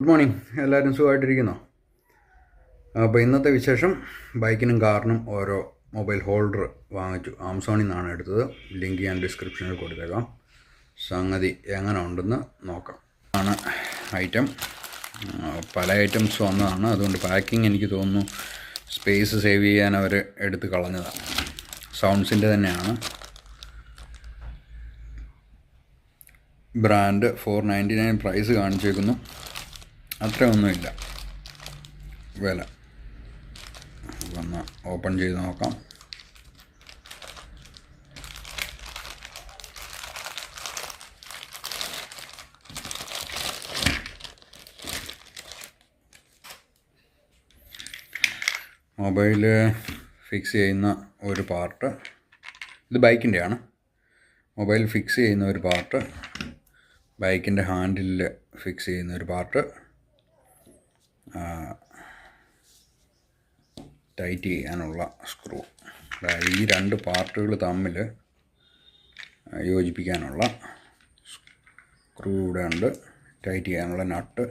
Good morning. എല്ലാവരും സുഖമായിട്ടിരിക്കുന്നോ? അപ്പോൾ ഇന്നത്തെ വിശേഷം, ബൈക്കിനും കാറിനും ഓരോ മൊബൈൽ ഹോൾഡർ വാങ്ങിച്ചു. ആമസോണിൽ നിന്നാണ് എടുത്തത്. ലിങ്ക് ഞാൻ ഡിസ്ക്രിപ്ഷനിൽ കൊടുത്തേക്കാം. സംഗതി എങ്ങനെ ഉണ്ടെന്ന് നോക്കാം. ആണ് ഐറ്റം. പല ഐറ്റംസ് വന്നതാണ്. അതുകൊണ്ട് പാക്കിംഗ് എനിക്ക് തോന്നുന്നു സ്പേസ് സേവ് ചെയ്യാൻ അവർ എടുത്ത് കളഞ്ഞതാണ്. സൗണ്ട്സിൻ്റെ തന്നെയാണ്. Brand $499 price കാണിച്ചേക്കുന്നു. അത്രയൊന്നുമില്ല വില. ഒന്ന് ഓപ്പൺ ചെയ്ത് നോക്കാം. മൊബൈൽ ഫിക്സ് ചെയ്യുന്ന ഒരു പാർട്ട്, ഇത് ബൈക്കിൻ്റെയാണ്. മൊബൈൽ ഫിക്സ് ചെയ്യുന്ന ഒരു പാർട്ട്, ബൈക്കിൻ്റെ ഹാൻഡിലിൽ ഫിക്സ് ചെയ്യുന്ന ഒരു പാർട്ട്, ടൈറ്റ് ചെയ്യാനുള്ള സ്ക്രൂ. അതായത് ഈ രണ്ട് പാർട്ടുകൾ തമ്മിൽ യോജിപ്പിക്കാനുള്ള സ്ക്രൂ ഇവിടെ ഉണ്ട്. ടൈറ്റ് ചെയ്യാനുള്ള നട്ട്,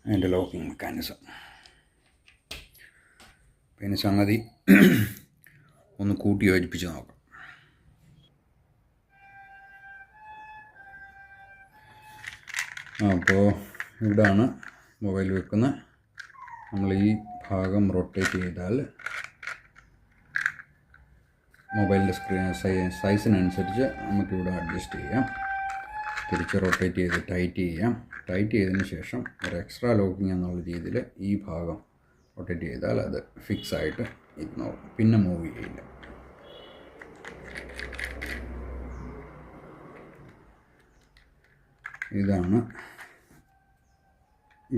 അതിൻ്റെ ലോക്കിംഗ് മെക്കാനിസം. പിന്നെ സംഗതി ഒന്ന് കൂട്ടി യോജിപ്പിച്ച് നോക്കാം. അപ്പോൾ ഇവിടാണ് മൊബൈൽ വെക്കുന്നത്. നമ്മൾ ഈ ഭാഗം റൊട്ടേറ്റ് ചെയ്താൽ മൊബൈലിൻ്റെ സ്ക്രീൻ സൈസിനനുസരിച്ച് നമുക്കിവിടെ അഡ്ജസ്റ്റ് ചെയ്യാം. തിരിച്ച് റൊട്ടേറ്റ് ചെയ്ത് ടൈറ്റ് ചെയ്യാം. ടൈറ്റ് ചെയ്തതിന് ശേഷം ഒരു എക്സ്ട്രാ ലോക്കിംഗ് എന്നുള്ള രീതിയിൽ ഈ ഭാഗം റൊട്ടേറ്റ് ചെയ്താൽ അത് ഫിക്സ് ആയിട്ട് ഇരുന്നോളും, പിന്നെ മൂവ് ചെയ്യില്ല. ഇതാണ്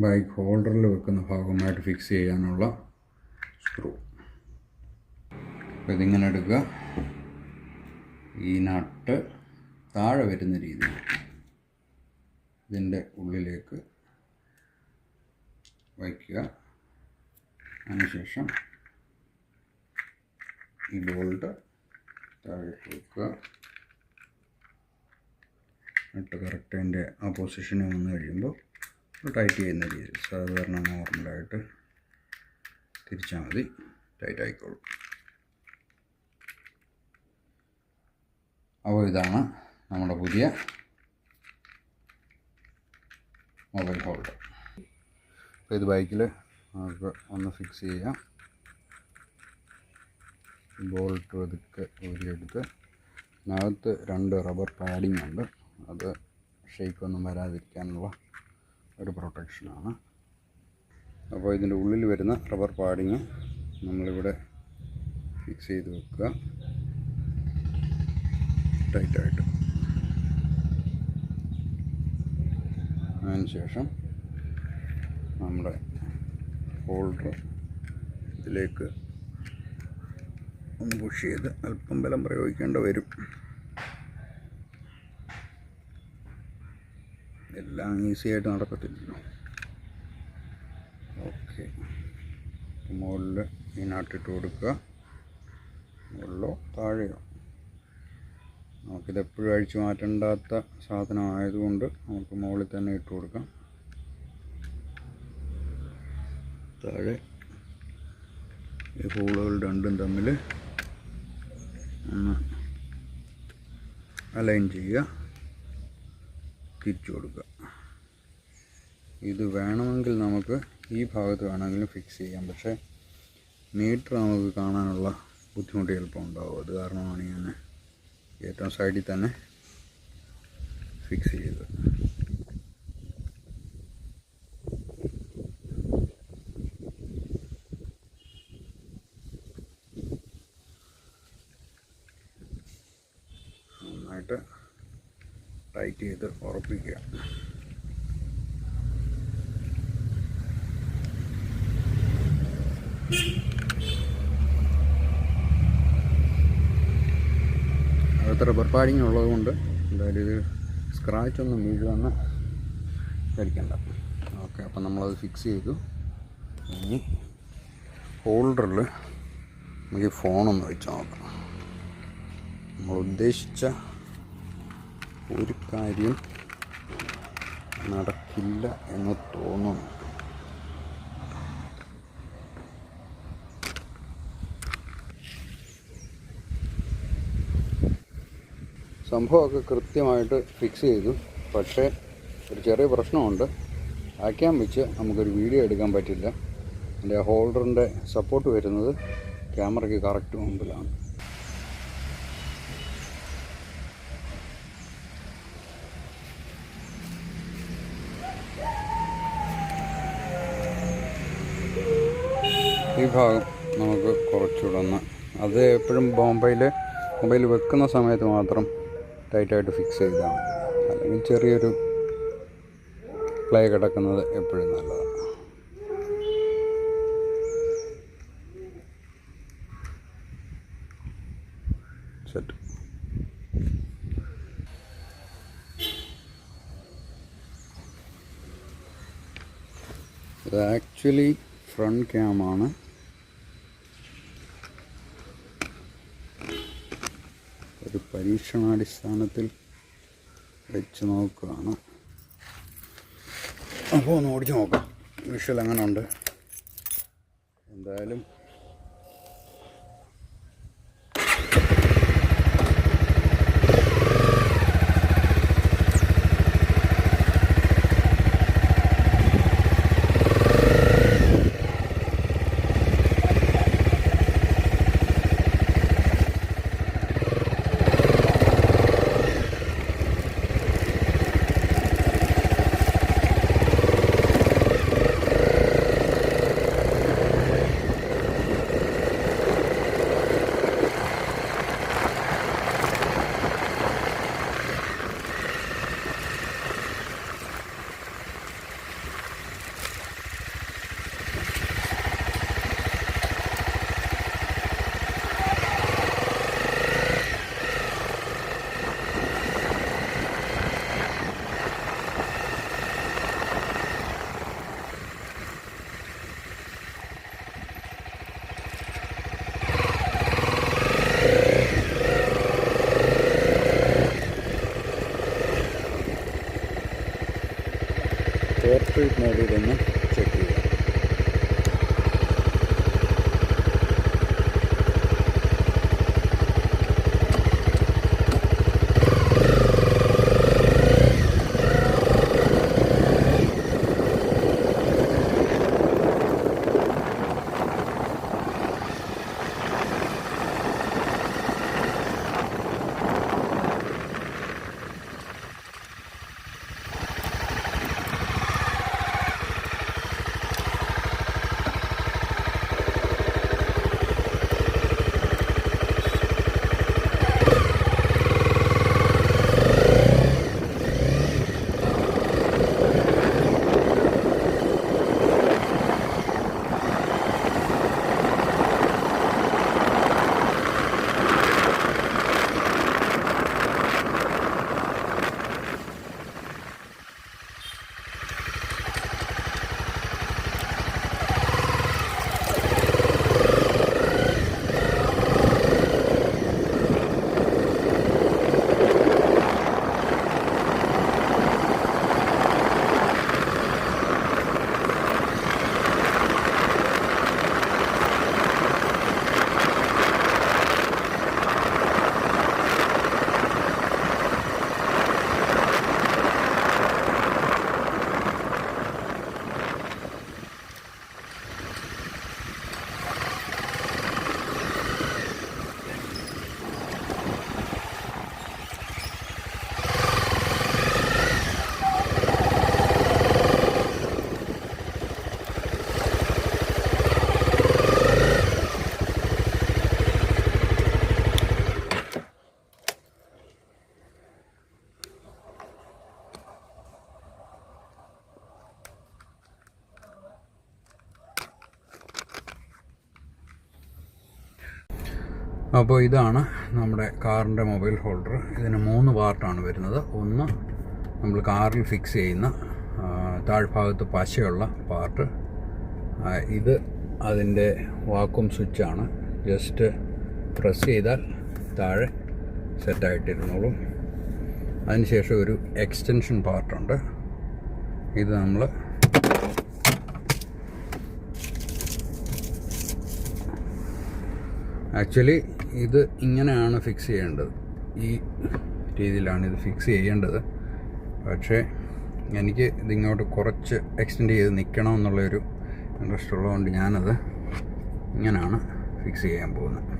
ബൈക്ക് ഹോൾഡറിൽ വെക്കുന്ന ഭാഗമായിട്ട് ഫിക്സ് ചെയ്യാനുള്ള സ്ക്രൂ. അപ്പോൾ ഇതിങ്ങനെ എടുക്കുക. ഈ നട്ട് താഴെ വരുന്ന രീതിയിൽ ഇതിൻ്റെ ഉള്ളിലേക്ക് വയ്ക്കുക. അതിനുശേഷം ഈ ബോൾട്ട് താഴെ വെക്കുക. നട്ട് കറക്റ്റ് അതിൻ്റെ ആ പൊസിഷനിൽ വന്നു കഴിയുമ്പോൾ ടൈറ്റ് ചെയ്യുന്ന രീതി സാധാരണ നോർമലായിട്ട് തിരിച്ചാൽ മതി, ടൈറ്റ് ആയിക്കോളും. അപ്പോൾ ഇതാണ് നമ്മുടെ പുതിയ മൊബൈൽ ഹോൾഡർ. അപ്പോൾ ഇത് ബൈക്കിൽ നമുക്ക് ഒന്ന് ഫിക്സ് ചെയ്യാം. ബോൾട്ട് ഒതുക്കെ ഊരിയെടുത്ത് അതിനകത്ത് 2 റബ്ബർ പാഡിംഗ് ഉണ്ട്. അത് ഷേക്കൊന്നും വരാതിരിക്കാനുള്ള ഒരു പ്രൊട്ടക്ഷനാണ്. അപ്പോൾ ഇതിൻ്റെ ഉള്ളിൽ വരുന്ന റബ്ബർ പാഡിങ് നമ്മളിവിടെ ഫിക്സ് ചെയ്ത് വെക്കുക ടൈറ്റായിട്ട്. അതിനുശേഷം നമ്മുടെ ഹോൾഡർ ഇതിലേക്ക് ഒന്ന് പുഷ് ചെയ്ത് അല്പം ബലം പ്രയോഗിക്കേണ്ടി വരും. എല്ലാം ഈസി ആയിട്ട് നടക്കത്തില്ലല്ലോ. ഓക്കെ, മുകളിൽ ഈ നട്ടിട്ട് കൊടുക്കുക. മുകളിലോ താഴെയോ, നമുക്കിതെപ്പോഴും അഴിച്ചു മാറ്റേണ്ടാത്ത സാധനമായതുകൊണ്ട് നമുക്ക് മുകളിൽ തന്നെ ഇട്ട് കൊടുക്കാം. താഴെ ഈ ഹോളുകൾ രണ്ടും തമ്മിൽ ഒന്ന് അലൈൻ ചെയ്യുക, തിരിച്ചു കൊടുക്കുക. ഇത് വേണമെങ്കിൽ നമുക്ക് ഈ ഭാഗത്ത് വേണമെങ്കിലും ഫിക്സ് ചെയ്യാം, പക്ഷേ മീറ്റർ നമുക്ക് കാണാനുള്ള ബുദ്ധിമുട്ട് ചിലപ്പോൾ ഉണ്ടാവും. അത് കാരണമാണ് ഞാൻ ഏറ്റവും സൈഡിൽ തന്നെ ഫിക്സ് ചെയ്തത്. നന്നായിട്ട് ടൈറ്റ് ചെയ്ത് ഉറപ്പിക്കുക. അകത്ത് റബ്ബർ പാഡിങ് ഉള്ളത് കൊണ്ട് എന്തായാലും ഇത് സ്ക്രാച്ചൊന്നും വീഴുമെന്ന് ധരിക്കണ്ട. ഓക്കെ, അപ്പം നമ്മളത് ഫിക്സ് ചെയ്തു. ഇനി ഹോൾഡറിൽ നമുക്ക് ഈ ഫോണൊന്ന് വെച്ച് നോക്കാം. നമ്മൾ ഉദ്ദേശിച്ച ഒരു കാര്യം നടക്കില്ല എന്ന് തോന്നുന്നു. സംഭവമൊക്കെ കൃത്യമായിട്ട് ഫിക്സ് ചെയ്തു. പക്ഷേ ഒരു ചെറിയ പ്രശ്നമുണ്ട്. ആക്യാം വെച്ച് നമുക്കൊരു വീഡിയോ എടുക്കാൻ പറ്റില്ല. എൻ്റെ ഹോൾഡറിൻ്റെ സപ്പോർട്ട് വരുന്നത് ക്യാമറയ്ക്ക് കറക്റ്റ് മുമ്പിലാണ്. ഈ ഭാഗം നമുക്ക് കുറച്ചുകൂടെ ഒന്ന്, അത് എപ്പോഴും മൊബൈൽ വെക്കുന്ന സമയത്ത് മാത്രം ടൈറ്റായിട്ട് ഫിക്സ് ചെയ്താണ്. അല്ലെങ്കിൽ ചെറിയൊരു പ്ലേ കിടക്കുന്നത് എപ്പോഴും നല്ലതാണ്. സെറ്റ്. ഇത് ആക്ച്വലി ഫ്രണ്ട് ക്യാമാണ്. ഒരു പരീക്ഷണാടിസ്ഥാനത്തിൽ വെച്ച് നോക്കുകയാണ്. അപ്പോൾ ഒന്ന് ഓടിച്ച് നോക്കാം വിഷ്വൽ എങ്ങനെ ഉണ്ട്. എന്തായാലും പോർട്രേറ്റ് മോഡിലൊന്ന് ചെക്ക് ചെയ്യാം. അപ്പോൾ ഇതാണ് നമ്മുടെ കാറിൻ്റെ മൊബൈൽ ഹോൾഡർ. ഇതിന് 3 പാർട്ടാണ് വരുന്നത്. ഒന്ന് നമ്മൾ കാറിൽ ഫിക്സ് ചെയ്യുന്ന താഴ്ഭാഗത്ത് പശയുള്ള പാർട്ട്. ഇത് അതിൻ്റെ വാക്വം സ്വിച്ചാണ്. ജസ്റ്റ് പ്രസ് ചെയ്താൽ താഴെ സെറ്റായിട്ടിരുന്നോളും. അതിനുശേഷം ഒരു എക്സ്റ്റൻഷൻ പാർട്ടുണ്ട്. ഇത് നമ്മൾ ആക്ച്വലി ഇത് ഇങ്ങനെയാണ് ഫിക്സ് ചെയ്യേണ്ടത്, ഈ രീതിയിലാണ് ഇത് ഫിക്സ് ചെയ്യേണ്ടത്. പക്ഷേ എനിക്ക് ഇതിങ്ങോട്ട് കുറച്ച് എക്സ്റ്റെൻഡ് ചെയ്ത് നിൽക്കണം എന്നുള്ളൊരു ഇൻട്രസ്റ്റ് ഉള്ളതുകൊണ്ട് ഞാനത് ഇങ്ങനെയാണ് ഫിക്സ് ചെയ്യാൻ പോകുന്നത്.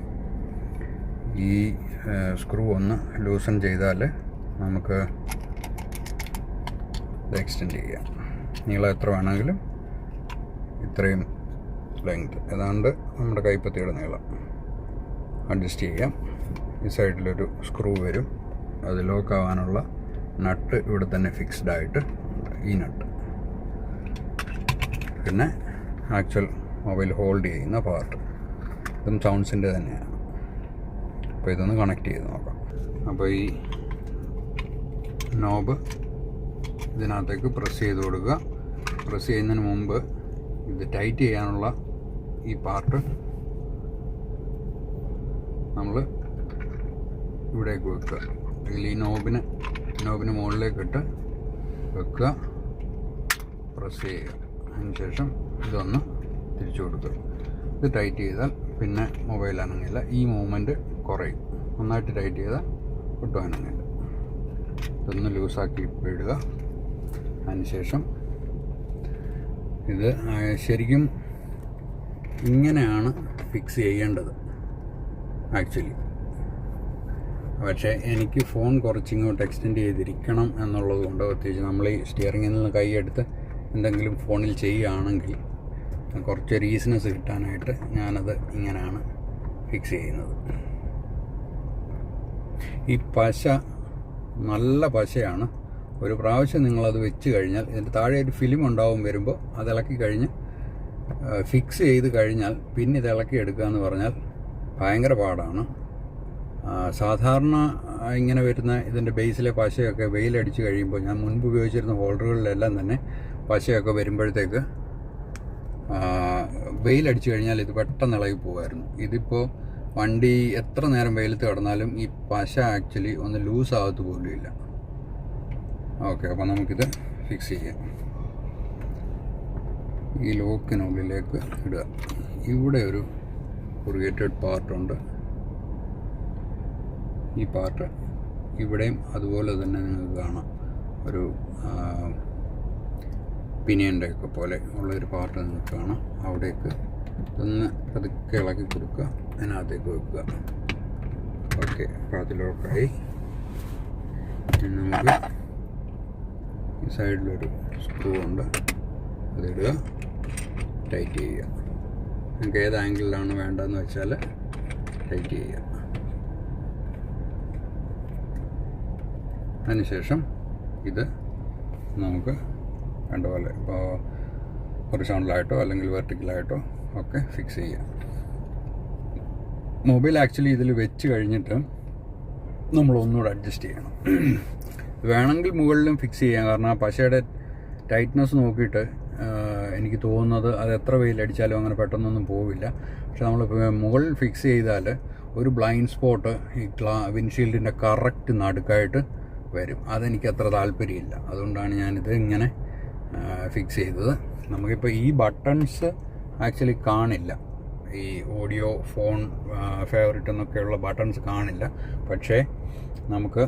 ഈ സ്ക്രൂ ഒന്ന് ലൂസൺ ചെയ്താൽ നമുക്ക് ഇത് എക്സ്റ്റെൻഡ് ചെയ്യാം. നീളം എത്ര വേണമെങ്കിലും ഇത്രയും ലെങ്ത്, ഏതാണ്ട് നമ്മുടെ കൈപ്പത്തിയുടെ നീളം അഡ്ജസ്റ്റ് ചെയ്യാം. ഈ സൈഡിലൊരു സ്ക്രൂ വരും, അത് ലോക്ക് ആവാനുള്ള നട്ട് ഇവിടെ തന്നെ ഫിക്സ്ഡ് ആയിട്ട് ഉണ്ട്, ഈ നട്ട്. പിന്നെ ആക്ച്വൽ മൊബൈൽ ഹോൾഡ് ചെയ്യുന്ന പാർട്ട്, ഇതും സൗണ്ട്സിൻ്റെ തന്നെയാണ്. അപ്പോൾ ഇതൊന്ന് കണക്ട് ചെയ്ത് നോക്കാം. അപ്പോൾ ഈ നോബ് ഇതിനകത്തേക്ക് പ്രസ് ചെയ്ത് കൊടുക്കുക. പ്രസ് ചെയ്യുന്നതിന് മുമ്പ് ഇത് ടൈറ്റ് ചെയ്യാനുള്ള ഈ പാർട്ട് നമ്മൾ ഇവിടേക്ക് വെക്കുക. അല്ലെങ്കിൽ ഈ നോബിന് മുകളിലേക്ക് ഇട്ട് വെക്കുക, പ്രസ് ചെയ്യുക. അതിനുശേഷം ഇതൊന്ന് തിരിച്ചു കൊടുക്കുക. ഇത് ടൈറ്റ് ചെയ്താൽ പിന്നെ മൊബൈൽ അനങ്ങില്ല, ഈ മൂവ്മെൻറ്റ് കുറയും. നന്നായിട്ട് ടൈറ്റ് ചെയ്താൽ ഒട്ടും അനങ്ങില്ല. ഇതൊന്ന് ലൂസാക്കി ഇടുക. അതിനുശേഷം ഇത് ശരിക്കും ഇങ്ങനെയാണ് ഫിക്സ് ചെയ്യേണ്ടത് ആക്ച്വലി. പക്ഷേ എനിക്ക് ഫോൺ കുറച്ചിങ്ങോട്ട് എക്സ്റ്റെൻഡ് ചെയ്തിരിക്കണം എന്നുള്ളത് കൊണ്ട്, പ്രത്യേകിച്ച് നമ്മൾ ഈ സ്റ്റിയറിങ്ങിൽ നിന്ന് കൈയെടുത്ത് എന്തെങ്കിലും ഫോണിൽ ചെയ്യുകയാണെങ്കിൽ കുറച്ചൊരു ഈസിനെസ് കിട്ടാനായിട്ട് ഞാനത് ഇങ്ങനെയാണ് ഫിക്സ് ചെയ്യുന്നത്. ഈ പശ നല്ല പശയാണ്. ഒരു പ്രാവശ്യം നിങ്ങളത് വെച്ച് കഴിഞ്ഞാൽ ഇതിൻ്റെ താഴെ ഒരു ഫിലിം ഉണ്ടാവും വരുമ്പോൾ, അത് ഇളക്കി കഴിഞ്ഞ് ഫിക്സ് ചെയ്ത് കഴിഞ്ഞാൽ പിന്നെ ഇത് ഇളക്കി എടുക്കുക എന്ന് പറഞ്ഞാൽ ഭയങ്കര പാടാണ്. സാധാരണ ഇങ്ങനെ വരുന്ന ഇതിൻ്റെ ബേസിലെ പശയൊക്കെ വെയിലടിച്ച് കഴിയുമ്പോൾ, ഞാൻ മുൻപ് ഉപയോഗിച്ചിരുന്ന ഹോൾഡറുകളിലെല്ലാം തന്നെ പശയൊക്കെ വരുമ്പോഴത്തേക്ക് വെയിലടിച്ച് കഴിഞ്ഞാൽ ഇത് പെട്ടെന്ന് ഇളകി പോകുമായിരുന്നു. ഇതിപ്പോൾ വണ്ടി എത്ര നേരം വെയിലത്ത് കിടന്നാലും ഈ പശ ആക്ച്വലി ഒന്ന് ലൂസ് ആകത്ത് പോലും ഇല്ല. ഓക്കെ, അപ്പോൾ നമുക്കിത് ഫിക്സ് ചെയ്യാം. ഈ ലോക്കിനുള്ളിലേക്ക് ഇടുക. ഇവിടെ ഒരു കൊറിഗേറ്റഡ് പാർട്ടുണ്ട്. ഈ പാർട്ട് ഇവിടെയും അതുപോലെ തന്നെ നിങ്ങൾക്ക് കാണാം, ഒരു പിനിയൻ്റെ ഒക്കെ പോലെ ഉള്ളൊരു പാർട്ട് നിങ്ങൾക്ക് കാണാം. അവിടേക്ക് ഒന്ന് പതുക്കെ ഇളക്കി കൊടുക്കുക, അതിനകത്തേക്ക് വെക്കുക. ഓക്കെ, അപ്പോൾ അതിലോക്കായി. നമുക്ക് ഈ സൈഡിലൊരു സ്ക്രൂ ഉണ്ട്, അതിടുക, ടൈറ്റ് ചെയ്യുക. നിങ്ങൾക്ക് ഏത് ആംഗിളിലാണ് വേണ്ടതെന്ന് വെച്ചാൽ ടൈറ്റ് ചെയ്യുക. അതിനുശേഷം ഇത് നമുക്ക് വേണ്ട പോലെ ഇപ്പോൾ ഹൊറിസോണ്ടലായിട്ടോ അല്ലെങ്കിൽ വെർട്ടിക്കലായിട്ടോ ഒക്കെ ഫിക്സ് ചെയ്യാം. മൊബൈൽ ആക്ച്വലി ഇതിൽ വെച്ച് കഴിഞ്ഞിട്ട് നമ്മളൊന്നുകൂടെ അഡ്ജസ്റ്റ് ചെയ്യണം. വേണമെങ്കിൽ മുകളിലും ഫിക്സ് ചെയ്യാം, കാരണം ആ പശയുടെ ടൈറ്റ്നസ് നോക്കിയിട്ട് എനിക്ക് തോന്നുന്നത് അത് എത്ര വെയിലടിച്ചാലും അങ്ങനെ പെട്ടെന്നൊന്നും പോവില്ല. പക്ഷെ നമ്മൾ മുകളിൽ ഫിക്സ് ചെയ്താൽ ഒരു ബ്ലൈൻഡ് സ്പോട്ട് ഈ വിൻഷീൽഡിൻ്റെ കറക്റ്റ് നടുക്കായിട്ട് വരും. അതെനിക്ക് അത്ര താല്പര്യമില്ല. അതുകൊണ്ടാണ് ഞാനിത് ഇങ്ങനെ ഫിക്സ് ചെയ്തത്. നമുക്കിപ്പോൾ ഈ ബട്ടൺസ് ആക്ച്വലി കാണില്ല, ഈ ഓഡിയോ, ഫോൺ, ഫേവറിറ്റ് എന്നൊക്കെയുള്ള ബട്ടൺസ് കാണില്ല. പക്ഷേ നമുക്ക്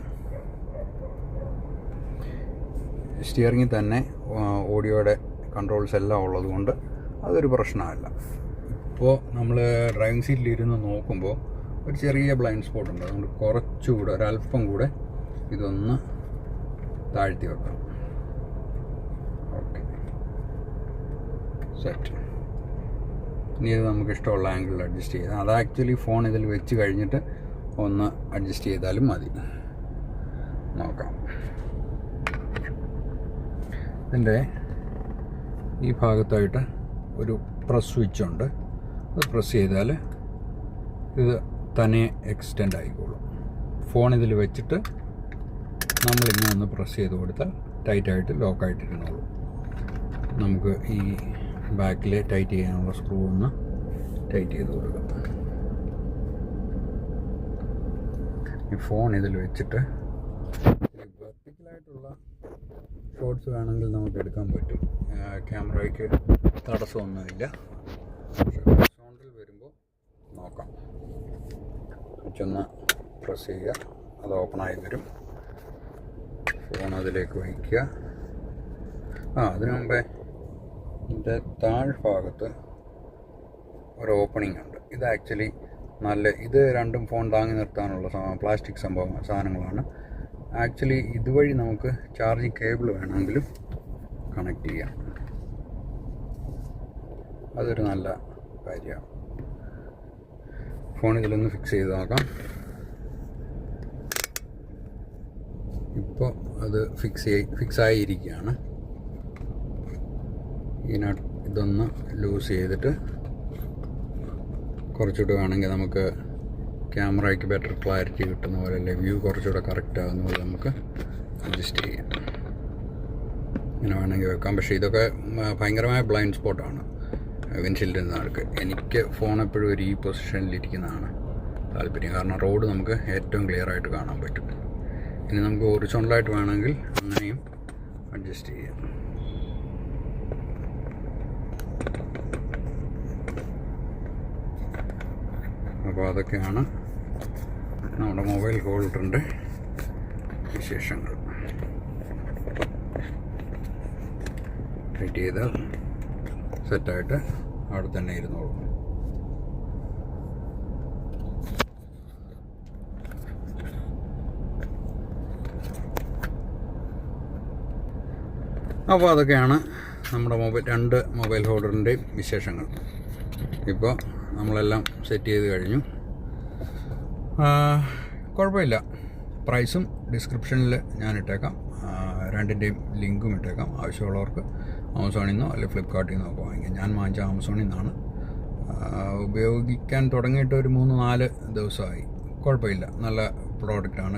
സ്റ്റിയറിങ്ങിൽ തന്നെ ഓഡിയോയുടെ കൺട്രോൾസ് എല്ലാം ഉള്ളത് കൊണ്ട് അതൊരു പ്രശ്നമല്ല. ഇപ്പോൾ നമ്മൾ ഡ്രൈവിംഗ് സീറ്റിലിരുന്ന് നോക്കുമ്പോൾ ഒരു ചെറിയ ബ്ലൈൻഡ് സ്പോട്ട് ഉണ്ട്. അതുകൊണ്ട് കുറച്ചുകൂടെ ഒരല്പം കൂടെ ഇതൊന്ന് താഴ്ത്തി വെക്കാം. Okay, set. ഇനി ഇത് നമുക്ക് ഇഷ്ടമുള്ള ആംഗിളിൽ അഡ്ജസ്റ്റ് ചെയ്യാം. അത് ആക്ച്വലി ഫോൺ ഇതിൽ വെച്ച് കഴിഞ്ഞിട്ട് ഒന്ന് അഡ്ജസ്റ്റ് ചെയ്താലും മതി. നോക്കാം. ഇതിൻ്റെ ഈ ഭാഗത്തായിട്ട് ഒരു പ്രസ് സ്വിച്ച് ഉണ്ട്. അത് പ്രസ് ചെയ്താൽ ഇത് തന്നെ എക്സ്റ്റെൻഡ് ആയിക്കോളും. ഫോൺ ഇതിൽ വെച്ചിട്ട് നമ്മളിങ്ങനെ ഒന്ന് പ്രസ് ചെയ്ത് കൊടുത്താൽ ടൈറ്റായിട്ട് ലോക്കായിട്ടിരുന്നോളൂ. നമുക്ക് ഈ ബാക്കിൽ ടൈറ്റ് ചെയ്യാനുള്ള സ്ക്രൂ ഒന്ന് ടൈറ്റ് ചെയ്ത് കൊടുക്കാം. ഈ ഫോൺ ഇതിൽ വെച്ചിട്ട് വെർട്ടിക്കലായിട്ടുള്ള ഷോട്ട്സ് വേണമെങ്കിൽ നമുക്ക് എടുക്കാൻ പറ്റും. ക്യാമറയ്ക്ക് തടസ്സമൊന്നുമില്ല. പക്ഷേ ഹൊറിസോണ്ടൽ വരുമ്പോൾ നോക്കാം. സ്വിച്ചൊന്ന് പ്രസ് ചെയ്യുക, അത് ഓപ്പണായി വരും. ഫോൺ അതിലേക്ക് വയ്ക്കുക. അതിനു മുമ്പേ ഇതിൻ്റെ താഴ്ഭാഗത്ത് ഒരു ഓപ്പണിംഗ് ഉണ്ട്. ഇത് ആക്ച്വലി ഇത് രണ്ടും ഫോൺ താങ്ങി നിർത്താനുള്ള പ്ലാസ്റ്റിക് സാധനങ്ങളാണ്. ആക്ച്വലി ഇതുവഴി നമുക്ക് ചാർജിങ് കേബിൾ വേണമെങ്കിലും കണക്ട് ചെയ്യാം. അതൊരു നല്ല കാര്യമാണ്. ഫോൺ ഇതിലൊന്ന് ഫിക്സ് ചെയ്ത് നോക്കാം. ഇപ്പോൾ അത് ഫിക്സ് ആയിരിക്കുകയാണ്. ഇതൊന്ന് ലൂസ് ചെയ്തിട്ട് കുറച്ചുകൂടെ വേണമെങ്കിൽ നമുക്ക് ക്യാമറയ്ക്ക് ബെറ്റർ ക്ലാരിറ്റി കിട്ടുന്ന പോലെ, അല്ലെ വ്യൂ കുറച്ചുകൂടെ കറക്റ്റ് ആകുന്ന പോലെ നമുക്ക് അഡ്ജസ്റ്റ് ചെയ്യാം. ഇങ്ങനെ വേണമെങ്കിൽ വെക്കാം. പക്ഷേ ഇതൊക്കെ ഭയങ്കരമായ ബ്ലൈൻഡ് സ്പോട്ടാണ് വിൻഷീൽഡിൽ നിന്ന് ആൾക്ക്. എനിക്ക് ഫോൺ എപ്പോഴും ഒരു ഈ പൊസിഷനിലിരിക്കുന്നതാണ് താല്പര്യം. കാരണം റോഡ് നമുക്ക് ഏറ്റവും ക്ലിയർ ആയിട്ട് കാണാൻ പറ്റും. ഇനി നമുക്ക് ഹൊറിസോണ്ടലായിട്ട് വേണമെങ്കിൽ അങ്ങനെയും അഡ്ജസ്റ്റ് ചെയ്യാം. അപ്പോൾ അതൊക്കെയാണ് നമ്മുടെ മൊബൈൽ ഹോൾഡറിൻ്റെ വിശേഷങ്ങൾ. ഫിറ്റ് ചെയ്താൽ സെറ്റായിട്ട് അവിടെ തന്നെ ഇരുന്നോളൂ. അപ്പോൾ അതൊക്കെയാണ് നമ്മുടെ രണ്ട് മൊബൈൽ ഹോൾഡറിൻ്റെയും വിശേഷങ്ങൾ. ഇപ്പോൾ നമ്മളെല്ലാം സെറ്റ് ചെയ്ത് കഴിഞ്ഞു. കുഴപ്പമില്ല. പ്രൈസും ഡിസ്ക്രിപ്ഷനിൽ ഞാൻ ഇട്ടേക്കാം. രണ്ടിൻ്റെയും ലിങ്കും ഇട്ടേക്കാം. ആവശ്യമുള്ളവർക്ക് ആമസോണിൽ നിന്നോ അല്ലെങ്കിൽ ഫ്ലിപ്കാർട്ടിൽ നിന്നോ ഒക്കെ വാങ്ങിക്കാം. ഞാൻ വാങ്ങിച്ച ആമസോണിൽ നിന്നാണ്. ഉപയോഗിക്കാൻ തുടങ്ങിയിട്ട് ഒരു 3-4 ദിവസമായി. കുഴപ്പമില്ല, നല്ല പ്രോഡക്റ്റാണ്.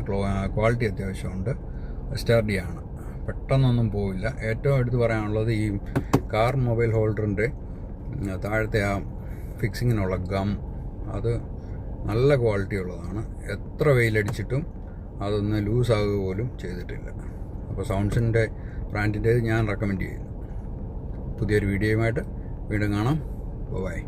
ക്വാളിറ്റി അത്യാവശ്യമുണ്ട്. സ്റ്റർഡിയാണ്, പെട്ടെന്നൊന്നും പോവില്ല. ഏറ്റവും എടുത്ത് പറയാനുള്ളത് ഈ കാർ മൊബൈൽ ഹോൾഡറിൻ്റെ താഴത്തെ ആ ഫിക്സിങ്ങിനുള്ള ഗം, അത് നല്ല ക്വാളിറ്റി ഉള്ളതാണ്. എത്ര വെയിലടിച്ചിട്ടും അതൊന്ന് ലൂസാകുക പോലും ചെയ്തിട്ടില്ല. അപ്പോൾ സൗണ്ട്സിൻ്റെ ബ്രാൻഡിൻ്റെ ഞാൻ റെക്കമെൻഡ് ചെയ്യുന്നു. പുതിയൊരു വീഡിയോയുമായിട്ട് വീണ്ടും കാണാം. ബൈ.